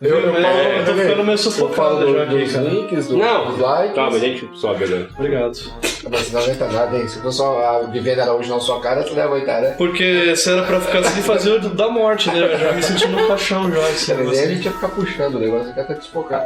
Eu tô ficando meio sufocado já aqui, cara. Links, dos likes. Calma, a gente sobe agora. Obrigado. Mas não aguenta nada, hein? Se for só a Viviane Araújo na sua cara, você não vai aguentar, né? Porque se era pra ficar assim, fazer o da morte, né? Eu já me senti no caixão já. Assim, Mas aí a gente ia ficar puxando o negócio, aqui até desfocar.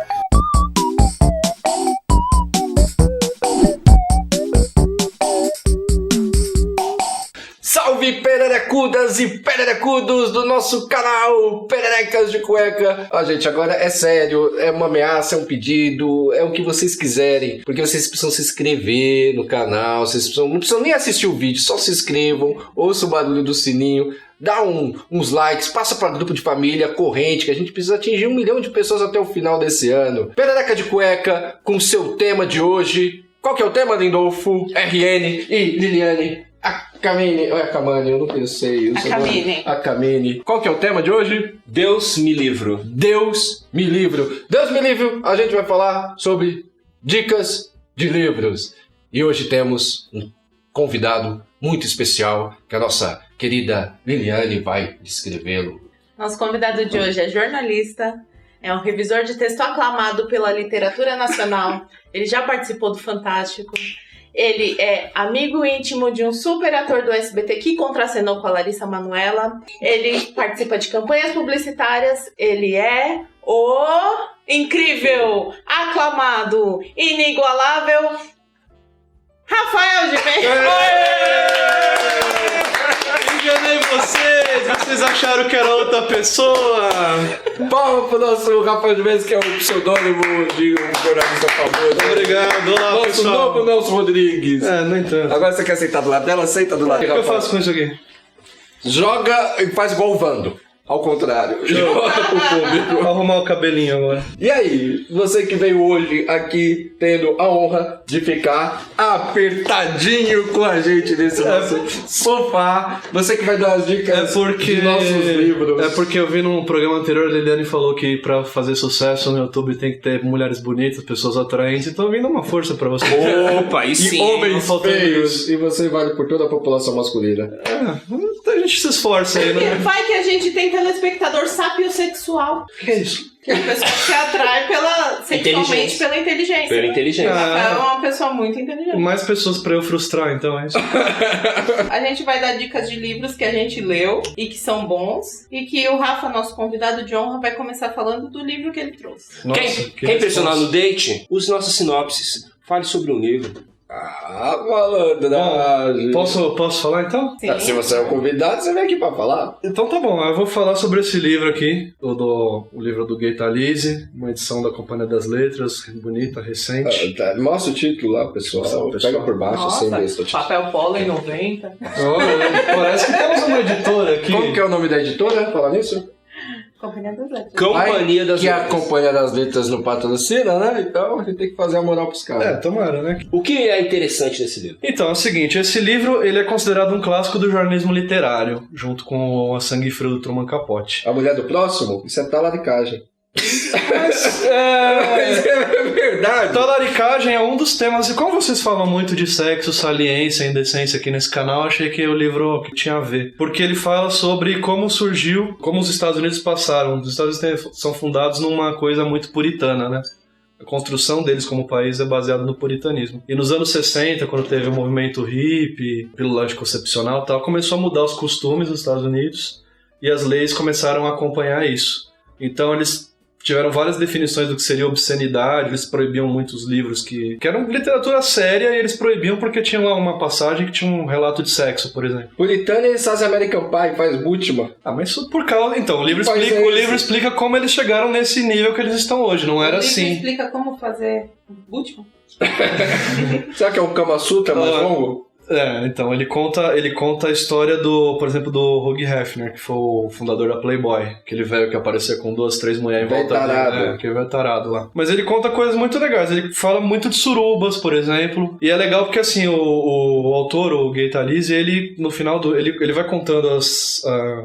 Salve pererecudas e pererecudos do nosso canal Pererecas de Cueca. Ó, gente, agora é sério, é uma ameaça, é um pedido, é o que vocês quiserem, porque vocês precisam se inscrever no canal, não precisam nem assistir o vídeo, só se inscrevam, ouçam o barulho do sininho, dá uns likes, passa para grupo de família, corrente, que a gente precisa atingir 1 milhão de pessoas até o final desse ano. Perereca de Cueca, com seu tema de hoje. Qual que é o tema, Lindolfo, RN e Liliane? Camane, eu não pensei. A Camine. Qual que é o tema de hoje? Deus me livro. Deus me livro. Deus me livre, a gente vai falar sobre dicas de livros. E hoje temos um convidado muito especial, que a nossa querida Liliane vai descrevê-lo. Nosso convidado de hoje é jornalista, é um revisor de texto aclamado pela literatura nacional, ele já participou do Fantástico. Ele é amigo íntimo de um super ator do SBT que contracenou com a Larissa Manoela. Ele participa de campanhas publicitárias. Ele é o incrível, aclamado, inigualável Rafael Gimenez. Enganei vocês acharam que era outra pessoa. Palma pro nosso Rafael Gimenez, que é um pseudônimo de um jornalista famoso. Obrigado, olá Nosso pessoal. novo Nelson Rodrigues. No entanto. Agora você quer sentar do lado dela? Senta do lado. O que eu faço com isso aqui? Joga e faz igual o Vando. Ao contrário. Joga pro público. Vou arrumar o cabelinho agora. E aí, você que veio hoje aqui tendo a honra de ficar apertadinho com a gente nesse nosso sofá. Você que vai dar as dicas de nossos livros. É porque eu vi num programa anterior, a Liliane falou que pra fazer sucesso no YouTube tem que ter mulheres bonitas, pessoas atraentes. Então eu vim dar uma força pra você. Opa, aí sim. E homens feios. E você vale por toda a população masculina. A gente se esforça aí, né? Vai que a gente tem telespectador sapiosexual. O que é isso? Que é uma pessoa que se atrai sexualmente pela inteligência. Pela inteligência. É uma pessoa muito inteligente. Mais pessoas pra eu frustrar, então, é isso. A gente vai dar dicas de livros que a gente leu e que são bons. E que o Rafa, nosso convidado de honra, vai começar falando do livro que ele trouxe. Nossa, Quem impressionar no date, use nossas sinopses. Fale sobre um livro. Malandragem. Posso falar então? Sim. Se você é o convidado, você vem aqui pra falar. Então tá bom, eu vou falar sobre esse livro aqui, o livro do Gay Talese, uma edição da Companhia das Letras, bonita, recente. Mostra o título lá, pessoal. Pega por baixo, assim, Nossa, papel Pólen 90. Olha, parece que temos uma editora aqui. Como que é o nome da editora? Fala nisso? Companhia das Letras. Companhia das Que Letras. a Companhia das Letras não patrocina, né? Então a gente tem que fazer a moral pros caras. Tomara, né? O que é interessante nesse livro? Então, é o seguinte, esse livro ele é considerado um clássico do jornalismo literário, junto com A Sangue Frio do Truman Capote. A mulher do próximo? Isso é talaricagem. Mas, É verdade. talaricagem é um dos temas, e como vocês falam muito de sexo, saliência, indecência aqui nesse canal, achei que o livro tinha a ver. Porque ele fala sobre como surgiu, como os Estados Unidos passaram. Os Estados Unidos são fundados numa coisa muito puritana, né? A construção deles como país é baseada no puritanismo. E nos anos 60, quando teve o movimento hippie, pílula anticoncepcional e tal, começou a mudar os costumes dos Estados Unidos e as leis começaram a acompanhar isso. Então eles tiveram várias definições do que seria obscenidade, eles proibiam muitos livros que eram literatura séria e eles proibiam porque tinha lá uma passagem que tinha um relato de sexo, por exemplo. Puritano e faz American Pie, faz Bultmann. Mas isso por causa... Então, o livro Mas explica, é o livro isso. explica como eles chegaram nesse nível que eles estão hoje, não era O livro assim. explica como fazer último. Será que é o Kama Sutra mais longo? Então, ele conta a história do, por exemplo, do Hugh Hefner, que foi o fundador da Playboy, aquele velho que aparecia com 2, 3 mulheres em volta dele, aquele velho tarado lá. Mas ele conta coisas muito legais, ele fala muito de surubas, por exemplo, e é legal porque, assim, o autor, o Gay Talese, ele, no final ele vai contando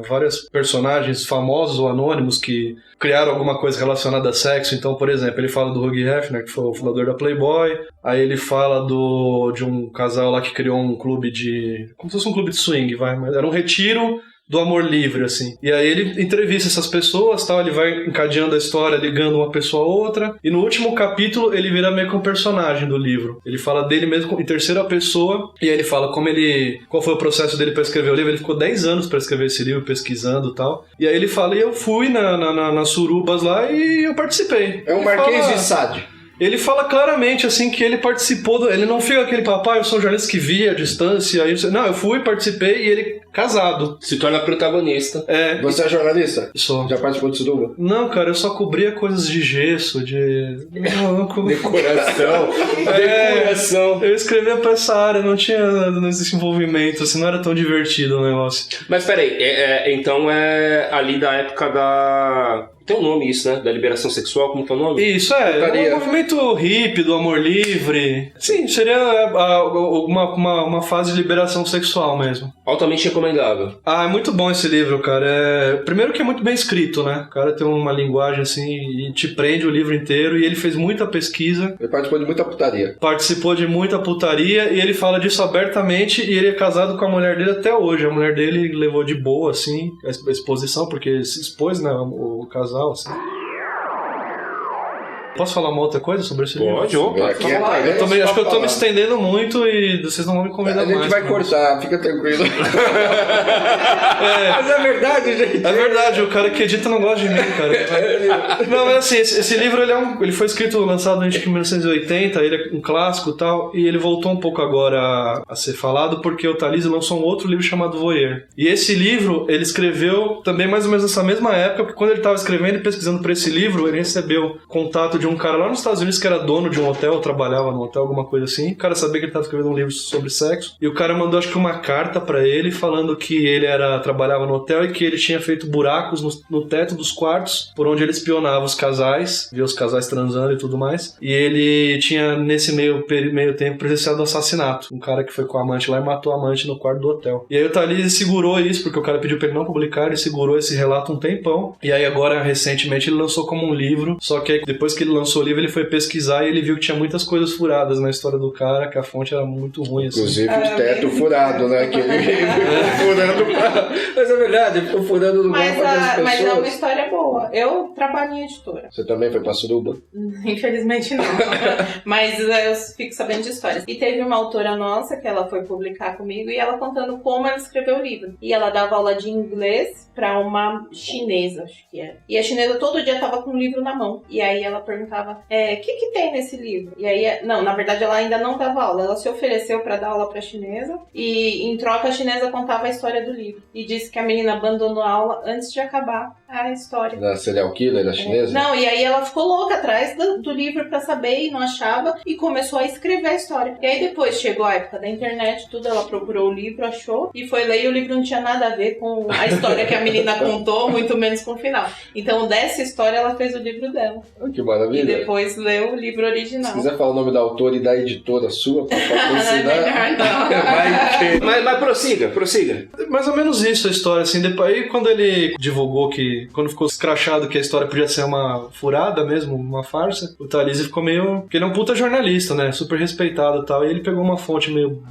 várias personagens famosos ou anônimos que criaram alguma coisa relacionada a sexo. Então, por exemplo, ele fala do Hugh Hefner, que foi o fundador da Playboy, aí ele fala de um casal lá que criou um clube como se fosse um clube de swing, mas era um retiro do amor livre, assim. E aí ele entrevista essas pessoas, tal, ele vai encadeando a história, ligando uma pessoa a outra, e no último capítulo ele vira meio que um personagem do livro. Ele fala dele mesmo em terceira pessoa, e aí ele fala qual foi o processo dele pra escrever o livro. Ele ficou 10 anos pra escrever esse livro, pesquisando e tal. E aí ele fala, e eu fui nas surubas lá e eu participei. É um Marquês de Sade. Ele fala claramente, assim, que ele participou ele não fica aquele papai, eu sou um jornalista que via a distância, aí não, eu fui, participei, e ele casado. Se torna protagonista. Você é jornalista? Sou. Já participou de suruba? Não, cara, eu só cobria coisas de gesso, Decoração. Decoração. Eu escrevia pra essa área, não tinha esse envolvimento, assim, não era tão divertido o negócio. Mas peraí, então é ali da época da... Tem um nome isso, né? Da liberação sexual, como que é o nome? Isso, é um movimento hippie, do amor livre. Sim, seria uma fase de liberação sexual mesmo. Altamente recomendável. É muito bom esse livro, cara. Primeiro que é muito bem escrito, né? O cara tem uma linguagem assim e te prende o livro inteiro, e ele fez muita pesquisa. Ele participou de muita putaria. Participou de muita putaria, e ele fala disso abertamente, e ele é casado com a mulher dele até hoje. A mulher dele levou de boa, assim, a exposição, porque se expôs, né, o casal. Assim. Posso falar uma outra coisa sobre esse livro? Pode, opa. Acho que eu tô me estendendo muito e vocês não vão me convidar mais. A gente vai cortar, fica tranquilo. Mas é verdade, gente. É verdade, o cara que edita não gosta de mim, cara. Não, mas assim, esse livro ele foi escrito, lançado em 1980, ele é um clássico e tal, e ele voltou um pouco agora a ser falado porque o Thalys lançou um outro livro chamado Voyeur. E esse livro ele escreveu também mais ou menos nessa mesma época, porque quando ele estava escrevendo e pesquisando por esse livro, ele recebeu contato de um cara lá nos Estados Unidos que era dono de um hotel, trabalhava no hotel, alguma coisa assim. O cara sabia que ele estava escrevendo um livro sobre sexo, e o cara mandou acho que uma carta pra ele falando que ele trabalhava no hotel e que ele tinha feito buracos no teto dos quartos por onde ele espionava os casais, via os casais transando e tudo mais. E ele tinha nesse meio tempo presenciado um assassinato, um cara que foi com a amante lá e matou a amante no quarto do hotel. E aí o Thalys segurou isso, porque o cara pediu pra ele não publicar, ele segurou esse relato um tempão, e aí agora recentemente ele lançou como um livro, só que aí, depois que ele lançou o livro, ele foi pesquisar e ele viu que tinha muitas coisas furadas na história do cara, que a fonte era muito ruim, assim. Inclusive o teto furado, né? Que ele ficou furando. Mas é verdade, ele ficou furando no lugar para as pessoas. Mas é uma história boa. Eu trabalho em editora. Você também foi pra suruba? Infelizmente não. Mas eu fico sabendo de histórias. E teve uma autora nossa que ela foi publicar comigo, e ela contando como ela escreveu o livro. E ela dava aula de inglês pra uma chinesa, acho que era. E a chinesa todo dia tava com um livro na mão. E aí ela perguntava, o que tem nesse livro? E aí, não, na verdade ela ainda não dava aula. Ela se ofereceu pra dar aula pra chinesa, e em troca a chinesa contava a história do livro. E disse que a menina abandonou a aula antes de acabar a história. Da serial killer da chinesa? Não, e aí ela ficou louca atrás do livro pra saber, e não achava, e começou a escrever a história. E aí depois chegou a época da internet, tudo, ela procurou o livro, achou, e foi ler, e o livro não tinha nada a ver com a história que a menina contou, muito menos com o final. Então dessa história ela fez o livro dela. Que maravilha. E depois leu o livro original. Se quiser falar o nome da autora e da editora sua, pra patrocinar. Mas prossiga. Mais ou menos isso a história, assim. Depois, aí quando ele divulgou quando ficou escrachado que a história podia ser uma furada mesmo, uma farsa, o Thalys ficou meio... Porque ele é um puta jornalista, né? Super respeitado e tal. E ele pegou uma fonte meio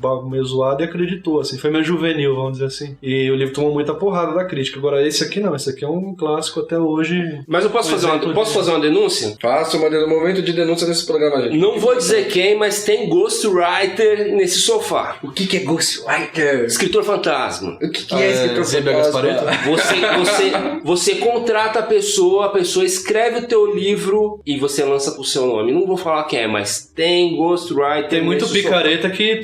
zoada e acreditou, assim. Foi meio juvenil, vamos dizer assim. E o livro tomou muita porrada da crítica. Agora, esse aqui não. Esse aqui é um clássico até hoje. Mas eu posso fazer uma denúncia? Faça um momento de denúncia nesse programa, gente. Não vou dizer quem, mas tem ghostwriter nesse sofá. O que é ghostwriter? Escritor fantasma. O que é escritor fantasma? Você contrata a pessoa escreve o teu livro e você lança pro seu nome. Não vou falar quem é, mas tem ghostwriter. Tem muito picareta que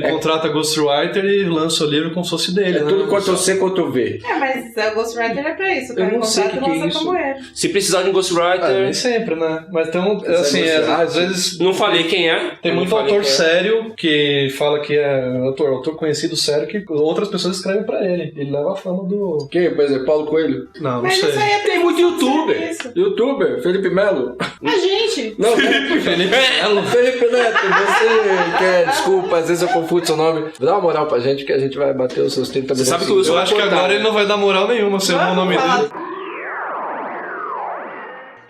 contrata ghostwriter e lança o livro como se fosse dele. É tudo Ctrl+C, Ctrl+V. Mas a ghostwriter é pra isso. O Eu cara não sei contrata e o que é lança isso. como é. Se precisar de um ghostwriter... Nem sempre, né? Mas tem assim, às vezes... Não falei quem é. Tem muito autor sério que fala que é autor conhecido sério, que outras pessoas escrevem pra ele. Ele leva a fama do... Quem? Por exemplo, Paulo Coelho? Não Mas sei. isso aí é Tem muito youtuber. isso. Youtuber? Felipe Melo? A gente. Não, Felipe Melo. Felipe Neto, você quer... Desculpa, às vezes eu confundo seu nome. Dá uma moral pra gente que a gente vai bater os seus 30 minutos. sabe que eu Eu acho que agora ele não vai dar moral nenhuma se eu não o nome dele.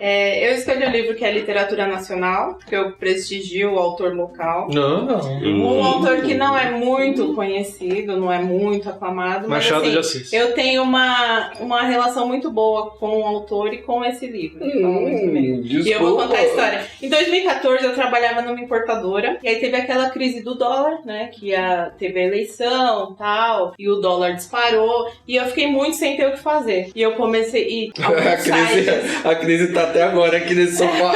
Eu escolhi um livro que é Literatura Nacional, que eu prestigio o autor local. Não. Um autor que não é muito conhecido, não é muito aclamado, mas Machado assim, de Assis. eu tenho uma relação muito boa com o autor e com esse livro. E eu vou contar a história. Em 2014 eu trabalhava numa importadora, e aí teve aquela crise do dólar, né, que teve a eleição e tal, e o dólar disparou, e eu fiquei muito sem ter o que fazer. E eu comecei A crise tá até agora aqui nesse sofá.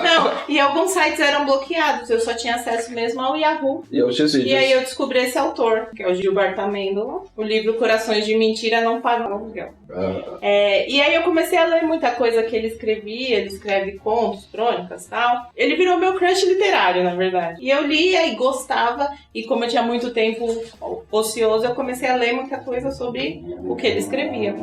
Não, e alguns sites eram bloqueados, eu só tinha acesso mesmo ao Yahoo. E ao X-Vídeos. E aí eu descobri esse autor, que é o Gilberto Amêndola. O livro Corações de Mentira Não Pagam Aluguel. E aí eu comecei a ler muita coisa que ele escrevia, ele escreve contos, crônicas e tal. Ele virou meu crush literário, na verdade. E eu lia e gostava, e como eu tinha muito tempo ocioso, eu comecei a ler muita coisa sobre o que ele escrevia.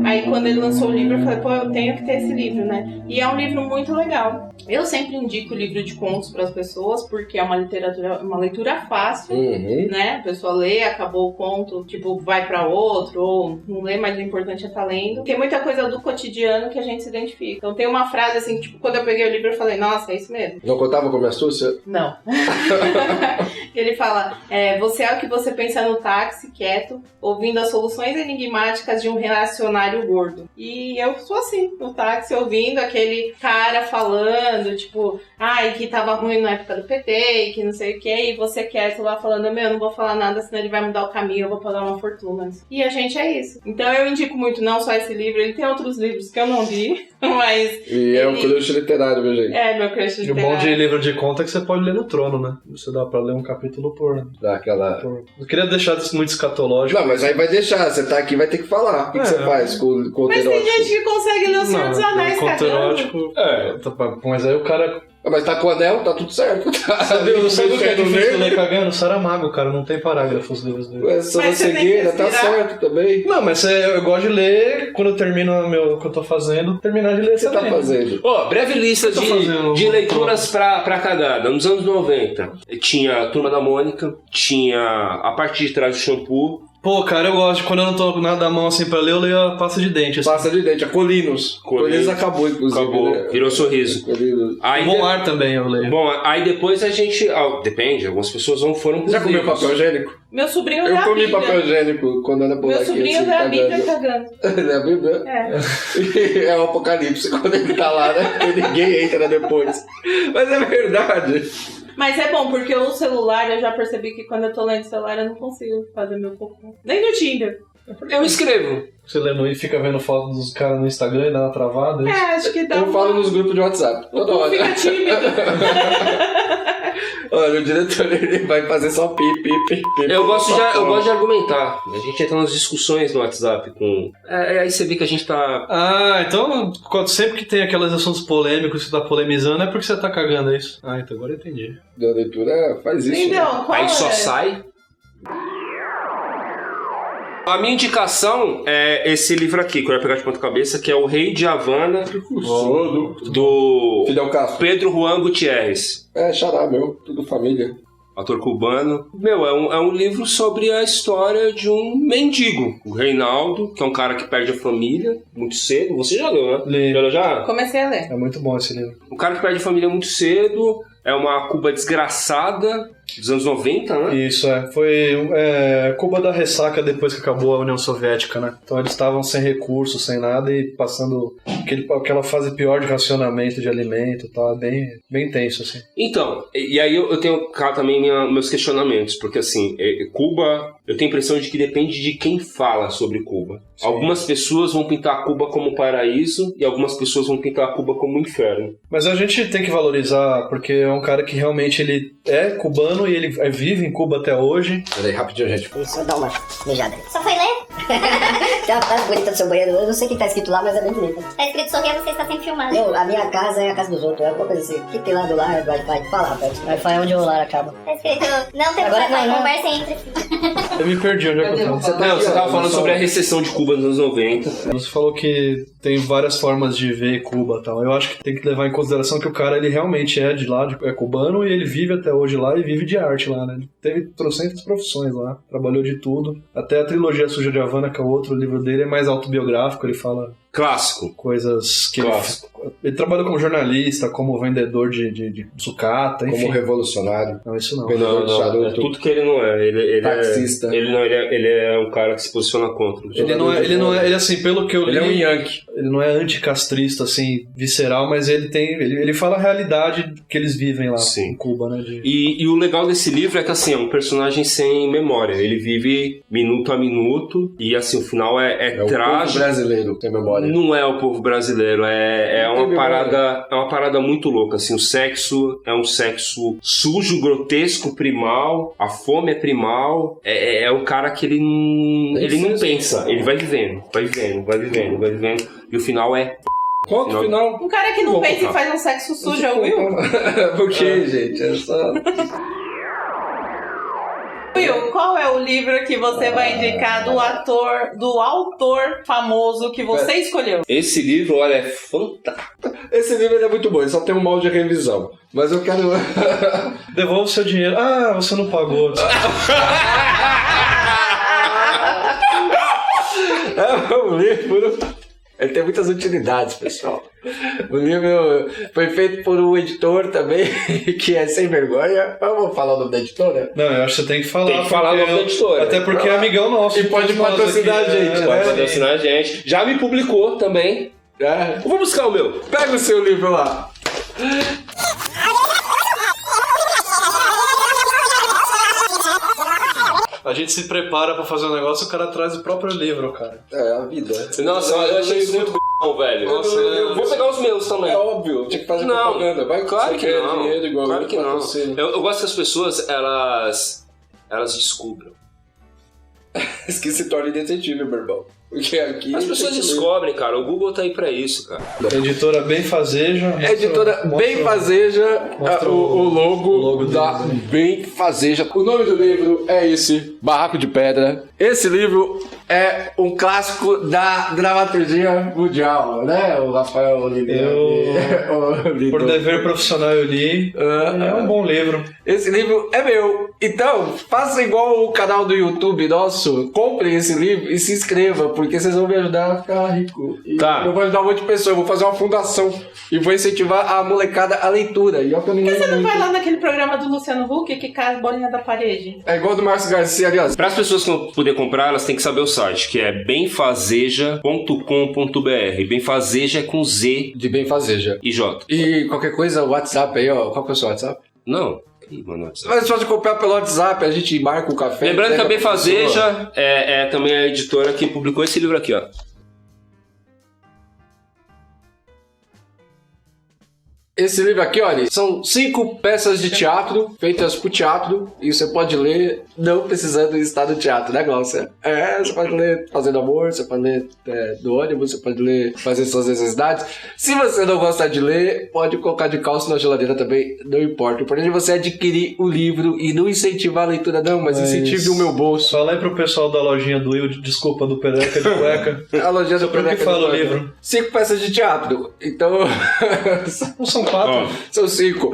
Aí quando ele lançou o livro, eu falei, pô, eu tenho que ter esse livro, né? E é um livro muito legal. Eu sempre indico o livro de contos para as pessoas, porque é uma leitura fácil, né? A pessoa lê, acabou o conto, tipo, vai para outro, ou não lê, mas o importante é estar lendo. Tem muita coisa do cotidiano que a gente se identifica. Então tem uma frase assim, tipo, quando eu peguei o livro, eu falei, nossa, é isso mesmo. Não contava como astúcia? Não. Ele fala, você é o que você pensa no táxi, quieto, ouvindo as soluções enigmáticas de um reacionário gordo. E eu sou assim, no táxi, ouvindo aquele cara falando, tipo, que tava ruim na época do PT, e que não sei o que, e você quieto lá falando, eu não vou falar nada, senão ele vai mudar o caminho, eu vou pagar uma fortuna. E a gente é isso. Então eu indico muito, não só esse livro, ele tem outros livros que eu não li, mas... E é um crush literário, meu gente. É, meu crush literário. E o bom de livro de conta é que você pode ler no trono, né? Você dá pra ler um capítulo por... Eu queria deixar isso muito escatológico. Não, mas aí vai deixar, você tá aqui, vai ter que falar. O que você faz com o conto Mas erótico? tem gente que consegue ler o Senhor dos Anéis, conto erótico. Mas aí o cara... Mas tá com o anel, tá tudo certo. Sabe o que é difícil ler cagando? Saramago, cara, não tem parágrafos os livros dele. Mas só na cegueira, tá certo também. Não, mas eu gosto de ler, quando eu termino o que eu tô fazendo, terminar de ler. O que você tá fazendo? Breve lista de leituras pra cagada. Nos anos 90, tinha a Turma da Mônica, tinha A Parte de Trás do Shampoo. Pô, cara, eu gosto. Quando eu não tô com nada à mão assim pra ler, eu leio a pasta de dente. Assim. Pasta de dente, a Colinos. Colinos acabou, inclusive. Acabou, né? virou Sorriso. Aí Bom Ar também eu leio. Bom, aí depois a gente... depende, algumas pessoas foram pros Já comeu papel higiênico? Meu sobrinho lê Eu a comi Bíblia. papel higiênico quando era por Meu aqui. sobrinho assim, lê a Bíblia cagando. Lê a Bíblia? É o apocalipse quando ele tá lá, né? E ninguém entra depois. Mas é verdade. Mas é bom, porque o celular, eu já percebi que quando eu tô lendo o celular, eu não consigo fazer meu cocô. Nem no Tinder. Eu escrevo. Você lendo e fica vendo foto dos caras no Instagram e dá uma travada? Acho que dá Eu falo nos grupos de WhatsApp. Toda hora. Fica tímido. Olha, o diretor ele vai fazer só pi. Eu gosto de argumentar. A gente entra nas discussões no WhatsApp com... aí você vê que a gente tá... Então sempre que tem aqueles assuntos polêmicos que você tá polemizando é porque você tá cagando, é isso? Então agora eu entendi. A leitura faz isso. Então, qual aí só sai... A minha indicação é esse livro aqui, que eu ia pegar de ponta cabeça, que é O Rei de Havana, do Fidel Castro. Pedro Juan Gutierrez. Xará, meu. Tudo família. Ator cubano. É um livro sobre a história de um mendigo, o Reinaldo, que é um cara que perde a família muito cedo. Você já leu, né? Li. Já leu já? Comecei a ler. É muito bom esse livro. Um cara que perde a família muito cedo, é uma Cuba desgraçada, dos anos 90, né? Isso, foi Cuba da ressaca depois que acabou a União Soviética, né? Então eles estavam sem recursos, sem nada e passando aquela fase pior de racionamento de alimento, tá? Bem tenso, assim. Então, e aí eu tenho também meus questionamentos, porque assim, Cuba, eu tenho a impressão de que depende de quem fala sobre Cuba. Sim. Algumas pessoas vão pintar Cuba como paraíso e algumas pessoas vão pintar Cuba como inferno. Mas a gente tem que valorizar, porque é um cara que realmente ele é cubano e ele vive em Cuba até hoje. Peraí, rapidinho, gente. Isso, dá uma mijada aí. Só foi ler? Tem uma frase bonita do seu banheiro, eu não sei o que tá escrito lá, mas é bem bonita. Tá escrito sorrir, você está sempre filmado. Não, a minha casa é a casa dos outros, é alguma coisa assim. O que tem lá do lar, do Wi-Fi? Fala, rapaz. Wi-Fi é onde o lar acaba. Tá escrito, não tem Agora Wi-Fi, não. conversa entre si. Eu me perdi onde é que eu tava. Você tava falando sobre a recessão de Cuba nos anos 90. Você falou que tem várias formas de ver Cuba e tal. Eu acho que tem que levar em consideração que o cara, ele realmente é de lá, é cubano, e ele vive até hoje lá e vive de arte lá, né? Ele teve trocentas profissões lá, trabalhou de tudo. Até a trilogia Suja de Havana, que é o outro livro dele, é mais autobiográfico, ele fala... Clássico. Coisas que Clássico. ele trabalhou como jornalista, como vendedor de sucata, enfim. Como revolucionário. Não, isso não. Vendedor de É charuto. tudo que ele não é. Ele Taxista. ele é um cara que se posiciona contra. Ele assim, pelo que eu li, Ele é um Yankee. ele não é anticastrista, assim, visceral, mas ele fala a realidade que eles vivem lá Sim. em Cuba, né? E o legal desse livro é que, assim, é um personagem sem memória. Ele vive minuto a minuto e, assim, o final é É o povo trágico. brasileiro, tem memória. Não é o povo brasileiro, é Não tem uma memória. parada muito louca, assim, o sexo é um sexo sujo, grotesco, primal, a fome é primal, é o cara que ele não pensa, ele vai vivendo, e o final é... Conta o final. Um cara que não Vou pensa e contar. faz um sexo sujo é o Will? Por quê, gente? É só... Will, qual é o livro que você vai indicar do autor famoso que você escolheu? Esse livro, olha, é fantástico. Esse livro ele é muito bom, ele só tem um mal de revisão. Mas eu quero... Devolva o seu dinheiro. Ah, você não pagou. É um livro... Ele tem muitas utilidades, pessoal. O livro foi feito por um editor também, que é sem vergonha. Vamos falar o nome da editora? Não, eu acho que você tem que falar. Tem que falar o porque nome da editora. Até porque é amigão nosso. E pode todos nós patrocinar aqui, a gente, Pode É, patrocinar a gente. Já me publicou também. É. Eu vou buscar o meu. Pega o seu livro lá. A gente se prepara pra fazer um negócio, o cara traz o próprio livro, cara. É a vida. Nossa, eu achei isso muito velho. Nossa, eu vou pegar os meus também. É óbvio, tinha que fazer Não, propaganda. Vai claro você que quer não. dinheiro igual Claro que não. patrocínio. Eu gosto que as pessoas, elas descubram. Que se torne detetive, meu irmão. Porque aqui... As pessoas descobrem, cara. O Google tá aí pra isso, cara. Editora Benfazeja. A editora Benfazeja, mostra o logo da deles aí. Benfazeja. O nome do livro é esse, Barraco de Pedra. Esse livro é um clássico da dramaturgia mundial, né? O Rafael Oliveira. Por dever profissional eu li. É um bom livro. Esse livro é meu. Então, faça igual o canal do YouTube nosso, compre esse livro e se inscreva, porque vocês vão me ajudar a ficar rico. E Tá. eu vou ajudar um monte de pessoas, eu vou fazer uma fundação e vou incentivar a molecada à leitura. E eu que eu não Por que leio você não muito. vai lá naquele programa do Luciano Huck que cai as bolinhas da parede? É igual do Márcio Garcia, aliás. Para as pessoas que vão poder comprar, elas têm que saber o site, que é benfazeja.com.br. Benfazeja é com Z De Benfazeja. e J. E qualquer coisa, o WhatsApp aí, ó. Qual que é o seu WhatsApp? Não. Ih, mano, Mas pode comprar pelo WhatsApp, a gente marca o café. lembrando que a entrega pra pessoa. Benfazeja é também a editora que publicou esse livro aqui, ó. Esse livro aqui, olha, são 5 peças de teatro feitas pro teatro e você pode ler não precisando estar no teatro, né, Glaucia? Você pode ler fazendo amor, você pode ler do ônibus, você pode ler fazendo suas necessidades. Se você não gosta de ler, pode colocar de calça na geladeira também, não importa. O importante é você adquirir o livro e não incentivar a leitura não, mas incentive o meu bolso. Fala aí pro pessoal da lojinha do Will, desculpa, do Pereca de Cueca. A lojinha do Sobre o que Pereca fala de o Cueca. livro? 5 peças de teatro, então... Não são 4. São 5.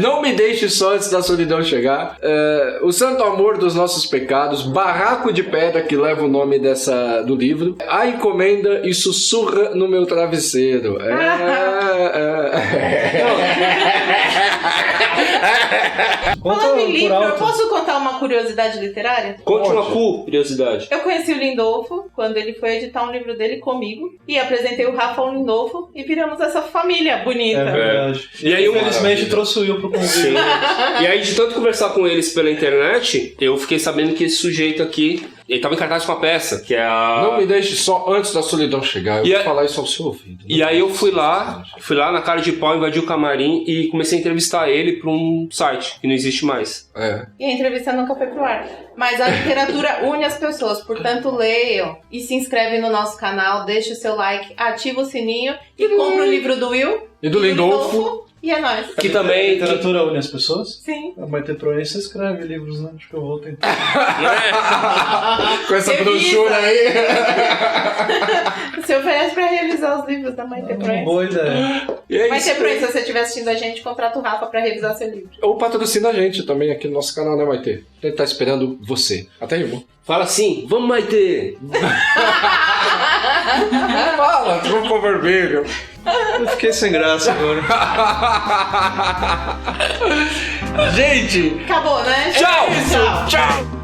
Não me deixe só antes da solidão chegar. O Santo Amor dos Nossos Pecados. Barraco de Pedra, que leva o nome do livro. A Encomenda e Sussurra no Meu Travesseiro. Falando em por livro, eu alto. posso contar uma curiosidade literária? Conte uma curiosidade. Eu conheci o Lindolfo quando ele foi editar um livro dele comigo e apresentei o Rafa ao Lindolfo e viramos essa família bonita. É verdade. E aí, infelizmente, maravilha. trouxe o Will pro convite. Sim. E aí, de tanto conversar com eles pela internet, eu fiquei sabendo que esse sujeito aqui, ele tava em cartaz com a peça, que é a... Não me deixe só antes da solidão chegar. Eu E vou a- falar isso ao seu ouvido. E aí eu fui lá na cara de pau, invadi o camarim e comecei a entrevistar ele pra um site que não existe mais. E a entrevista nunca foi pro ar. Mas a literatura une as pessoas, portanto leiam e se inscreve no nosso canal, deixa o seu like, ativa o sininho e compra o livro do Will E do Lindolfo. E é nóis. Que A também... literatura une as pessoas? Sim. A Maite Proença escreve livros, né? Acho que eu vou tentar. Com essa Revisa. brochura aí. Se oferece pra revisar os livros da Maite Proença. Boa ideia. E é Maite isso. Proença, se você estiver assistindo a gente, contrata o Rafa pra revisar seu livro. Ou patrocina a gente também aqui no nosso canal, né, Maite? A gente tá esperando você. Até aí, irmão. Fala assim, vamos Maite! Fala, trufo vermelho. Eu fiquei sem graça agora. Gente, Acabou, né? tchau! Tchau. Tchau!